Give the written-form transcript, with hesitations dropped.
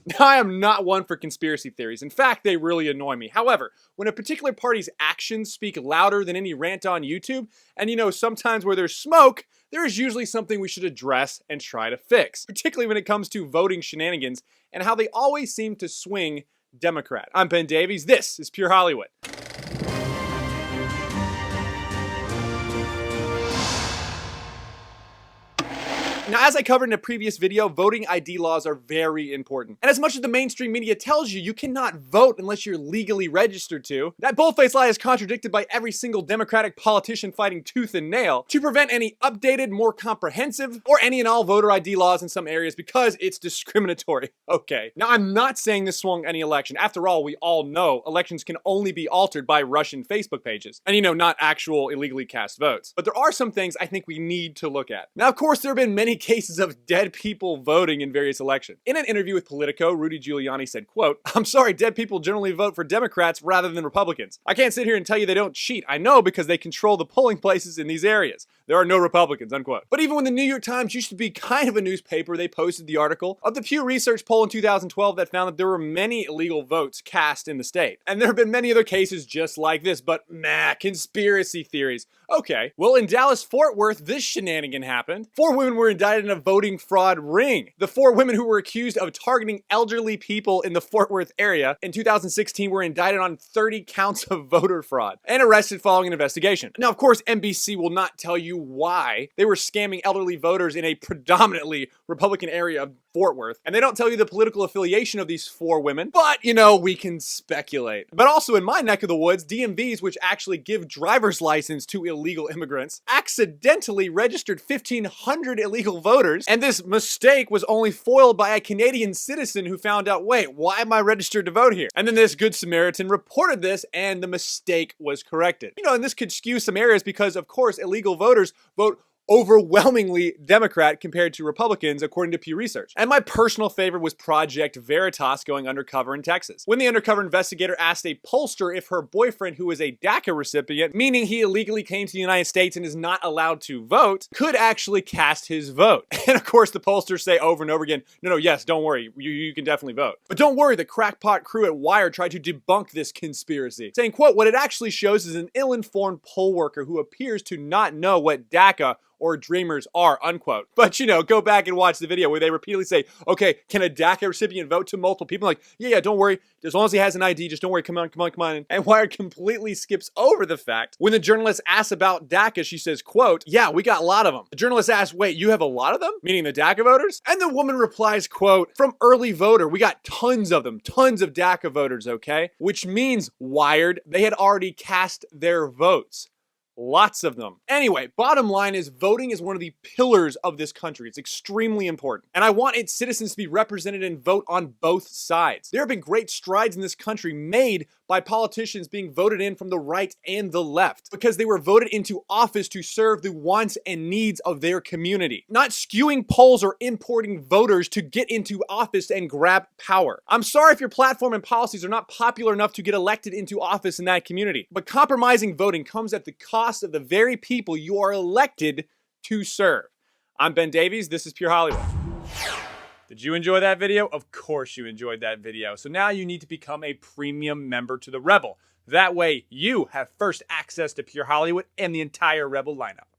Now, I am not one for conspiracy theories. In fact, they really annoy me. However, when a particular party's actions speak louder than any rant on YouTube, and sometimes where there's smoke, there is usually something we should address and try to fix, particularly when it comes to voting shenanigans and how they always seem to swing Democrat. I'm Ben Davies. This is Pure Hollywood. Now, as I covered in a previous video, voting ID laws are very important. And as much as the mainstream media tells you, you cannot vote unless you're legally registered to, that bold-faced lie is contradicted by every single Democratic politician fighting tooth and nail to prevent any updated, more comprehensive, or any and all voter ID laws in some areas because it's discriminatory. Okay. Now, I'm not saying this swung any election. After all, we all know elections can only be altered by Russian Facebook pages. And not actual illegally cast votes. But there are some things I think we need to look at. Now, of course, there have been many cases of dead people voting in various elections. In an interview with Politico, Rudy Giuliani said, quote, "I'm sorry, dead people generally vote for Democrats rather than Republicans. I can't sit here and tell you they don't cheat. I know because they control the polling places in these areas. There are no Republicans," unquote. But even when the New York Times used to be kind of a newspaper, they posted the article of the Pew Research poll in 2012 that found that there were many illegal votes cast in the state. And there have been many other cases just like this, but conspiracy theories. Okay, well, in Dallas-Fort Worth, this shenanigan happened. 4 women were indicted in a voting fraud ring. The 4 women who were accused of targeting elderly people in the Fort Worth area in 2016 were indicted on 30 counts of voter fraud and arrested following an investigation. Now, of course, NBC will not tell you why they were scamming elderly voters in a predominantly Republican area of Fort Worth, and they don't tell you the political affiliation of these 4 women, but we can speculate. But also in my neck of the woods, DMVs, which actually give driver's license to illegal immigrants, accidentally registered 1,500 illegal voters, and this mistake was only foiled by a Canadian citizen who found out, wait, why am I registered to vote here? And then this Good Samaritan reported this, and the mistake was corrected. And this could skew some areas because, of course, illegal voters vote overwhelmingly Democrat compared to Republicans, according to Pew Research. And my personal favorite was Project Veritas going undercover in Texas. When the undercover investigator asked a pollster if her boyfriend, who was a DACA recipient, meaning he illegally came to the United States and is not allowed to vote, could actually cast his vote. And of course, the pollsters say over and over again, no, yes, don't worry, you can definitely vote. But don't worry, the crackpot crew at Wired tried to debunk this conspiracy, saying, quote, "What it actually shows is an ill-informed poll worker who appears to not know what DACA or Dreamers are," unquote. But go back and watch the video where they repeatedly say, okay, can a DACA recipient vote to multiple people? Like, yeah, don't worry. As long as he has an ID, just don't worry. Come on. And Wired completely skips over the fact when the journalist asks about DACA, she says, quote, "Yeah, we got a lot of them." The journalist asks, "Wait, you have a lot of them?" Meaning the DACA voters? And the woman replies, quote, "From early voter, we got tons of them. Tons of DACA voters, okay?" Which means, Wired, they had already cast their votes. Lots of them. Anyway, bottom line is voting is one of the pillars of this country. It's extremely important. And I want its citizens to be represented and vote on both sides. There have been great strides in this country made by politicians being voted in from the right and the left because they were voted into office to serve the wants and needs of their community, not skewing polls or importing voters to get into office and grab power. I'm sorry if your platform and policies are not popular enough to get elected into office in that community, but compromising voting comes at the cost of the very people you are elected to serve. I'm Ben Davies. This is Pure Hollywood. Did you enjoy that video? Of course you enjoyed that video. So now you need to become a premium member to the Rebel. That way you have first access to Pure Hollywood and the entire Rebel lineup.